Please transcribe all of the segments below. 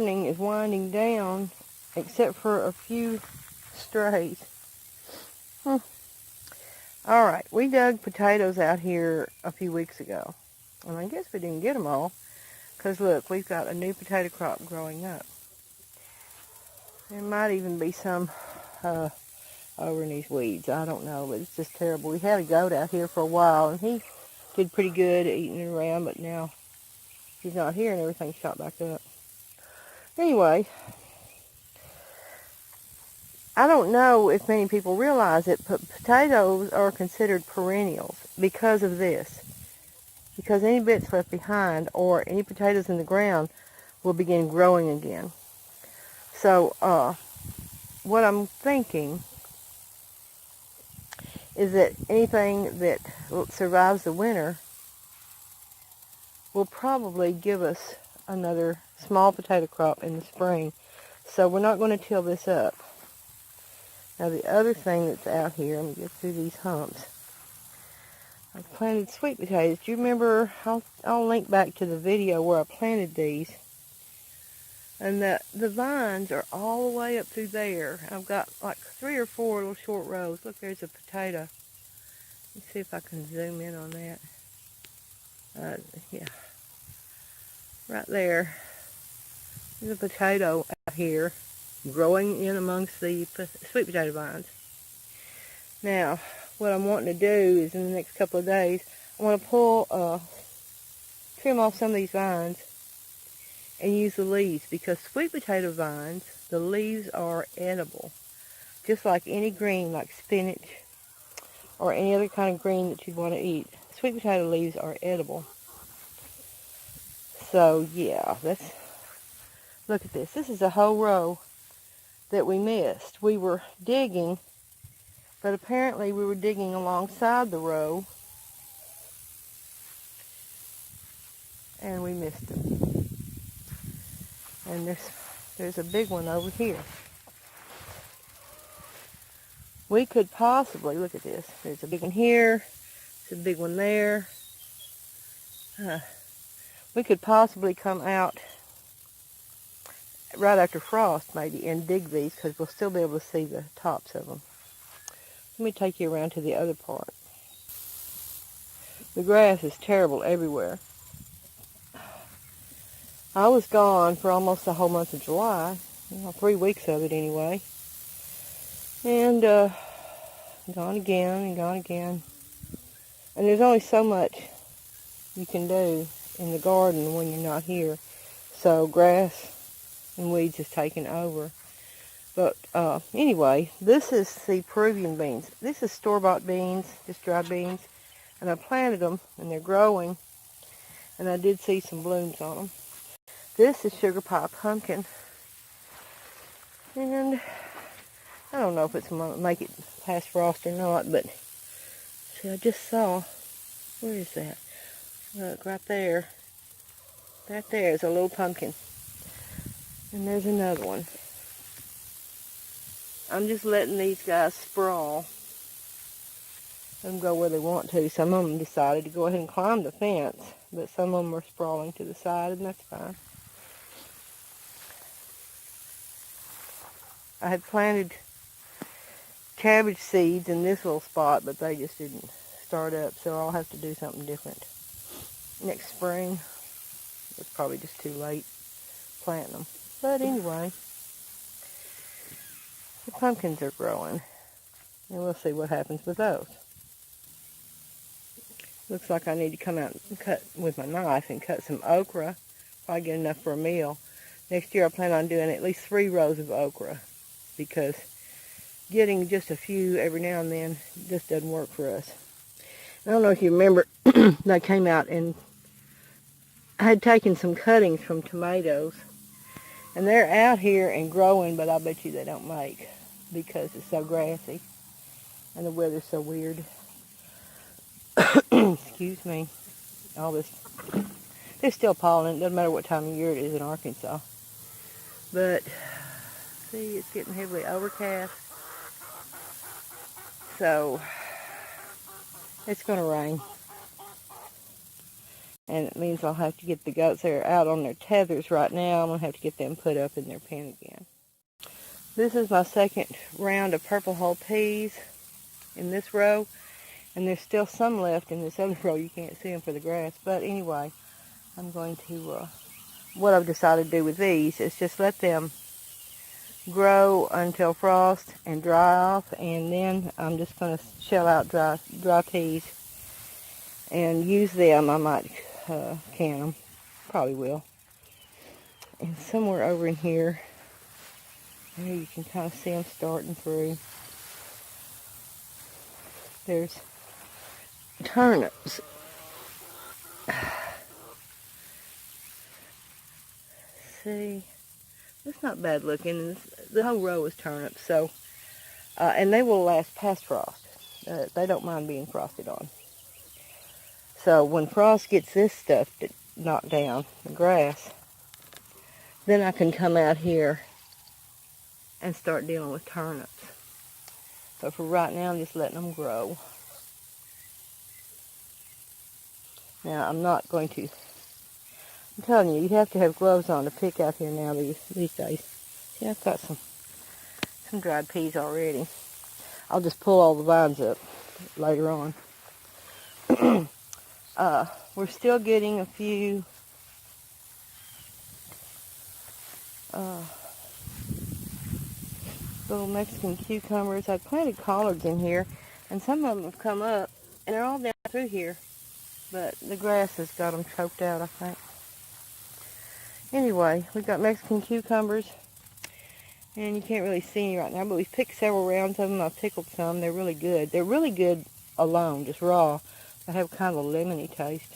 gardening is winding down, except for a few strays. Alright, we dug potatoes out here a few weeks ago. And I guess we didn't get them all, because look, we've got a new potato crop growing up. There might even be some over in these weeds. I don't know, but it's just terrible. We had a goat out here for a while, and he did pretty good at eating it around, but now he's not here and everything's shot back up. Anyway, I don't know if many people realize it, but potatoes are considered perennials because of this. Because any bits left behind or any potatoes in the ground will begin growing again. So, what I'm thinking is that anything that survives the winter will probably give us another small potato crop in the spring. So we're not going to till this up. Now the other thing that's out here, let me get through these humps. I've planted sweet potatoes. Do you remember? I'll link back to the video where I planted these. And the vines are all the way up through there. I've got like 3 or 4 little short rows. Look, there's a potato. Let's see if I can zoom in on that. Yeah. Right there. There's a potato out here growing in amongst the sweet potato vines. Now, what I'm wanting to do is in the next couple of days, I want to trim off some of these vines and use the leaves, because sweet potato vines, the leaves are edible. Just like any green, like spinach or any other kind of green that you'd want to eat. Sweet potato leaves are edible. So yeah, look at this. This is a whole row that we missed. We were digging, but apparently we were digging alongside the row and we missed them. And there's a big one over here. We could possibly, look at this, there's a big one here, there's a big one there. We could possibly come out right after frost maybe and dig these, because we'll still be able to see the tops of them. Let me take you around to the other part. The grass is terrible everywhere. I was gone for almost the whole month of July, 3 weeks of it anyway. And gone again and gone again. And there's only so much you can do in the garden when you're not here. So grass and weeds is taking over. But anyway, this is the Peruvian beans. This is store-bought beans, just dry beans. And I planted them and they're growing. And I did see some blooms on them. This is sugar pie pumpkin. And I don't know if it's going to make it past frost or not, but see, I just saw, where is that? Look, right there. Right there is a little pumpkin. And there's another one. I'm just letting these guys sprawl. Let them go where they want to. Some of them decided to go ahead and climb the fence, but some of them are sprawling to the side, and that's fine. I had planted cabbage seeds in this little spot, but they just didn't start up, so I'll have to do something different next spring. It's probably just too late planting them. But anyway, the pumpkins are growing, and we'll see what happens with those. Looks like I need to come out and cut with my knife and cut some okra. Probably get enough for a meal. Next year I plan on doing at least 3 rows of okra, because getting just a few every now and then just doesn't work for us. I don't know if you remember, I came out and I had taken some cuttings from tomatoes, and they're out here and growing, but I bet you they don't make, because it's so grassy and the weather's so weird. Excuse me. All this, there's still pollen. It doesn't matter what time of year it is in Arkansas. But see, it's getting heavily overcast, so it's going to rain. And it means I'll have to get the goats that are out on their tethers right now. I'm going to have to get them put up in their pen again. This is my second round of purple hull peas in this row. And there's still some left in this other row. You can't see them for the grass. But anyway, I'm going to, what I've decided to do with these is just let them grow until frost and dry off. And then I'm just going to shell out dry peas and use them. I might can them. Probably will. And somewhere over in here, there you can kind of see them starting through. There's turnips. See, it's not bad looking. The whole row is turnips, so and they will last past frost. They don't mind being frosted on. So when frost gets this stuff knocked down, the grass, then I can come out here and start dealing with turnips. But for right now, I'm just letting them grow. Now, I'm not going to, I'm telling you, you have to have gloves on to pick out here now these days. See, I've got some dried peas already. I'll just pull all the vines up later on. We're still getting a few little Mexican cucumbers. I planted collards in here, and some of them have come up, and they're all down through here. But the grass has got them choked out, I think. Anyway, we've got Mexican cucumbers, and you can't really see any right now, but we've picked several rounds of them. I've pickled some. They're really good. They're really good alone, just raw. They have kind of a lemony taste.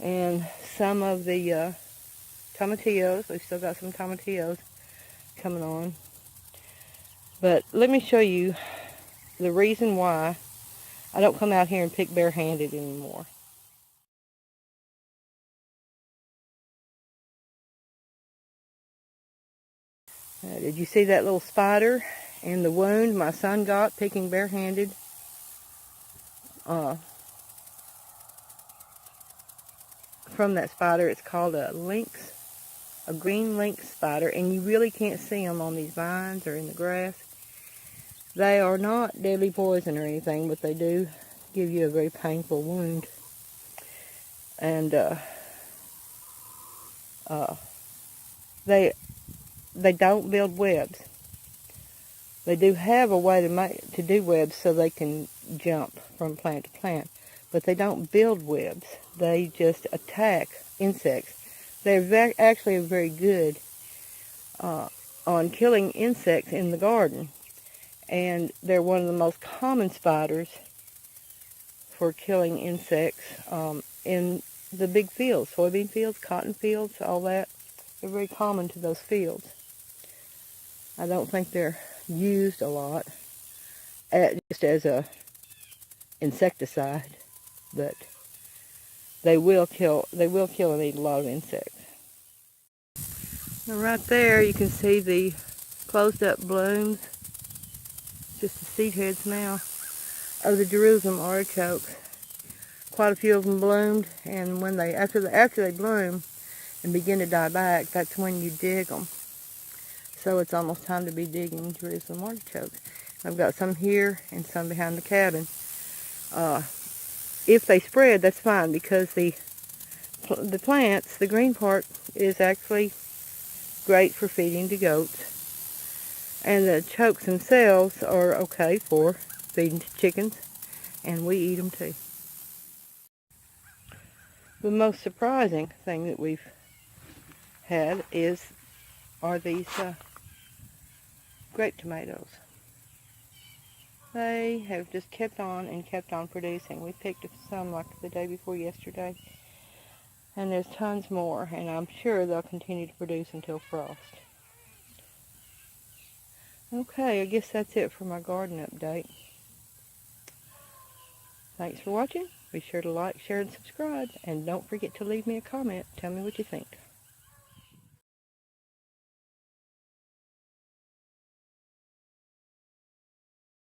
And some of the tomatillos. We've still got some tomatillos coming on. But let me show you the reason why I don't come out here and pick barehanded anymore. Did you see that little spider and the wound my son got picking barehanded? From that spider. It's called a lynx, a green lynx spider, and you really can't see them on these vines or in the grass. They are not deadly poison or anything, but they do give you a very painful wound. And they don't build webs. They do have a way to do webs so they can jump from plant to plant, but they don't build webs. They just attack insects. They're actually very good on killing insects in the garden, and they're one of the most common spiders for killing insects in the big fields, soybean fields, cotton fields, all that. They're very common to those fields. I don't think they're used a lot just as a insecticide, but they will kill and eat a lot of insects. Now right there you can see the closed up blooms, just the seed heads now, of the Jerusalem artichokes. Quite a few of them bloomed, and when after they bloom and begin to die back, that's when you dig them. So it's almost time to be digging Jerusalem artichokes. I've got some here and some behind the cabin. If they spread, that's fine, because the plants, the green part, is actually great for feeding to goats. And the chokes themselves are okay for feeding to chickens, and we eat them too. The most surprising thing that we've had are these grape tomatoes. They have just kept on and kept on producing. We picked some like the day before yesterday, and there's tons more, and I'm sure they'll continue to produce until frost. Okay, I guess that's it for my garden update. Thanks for watching. Be sure to like, share, and subscribe, and don't forget to leave me a comment. Tell me what you think.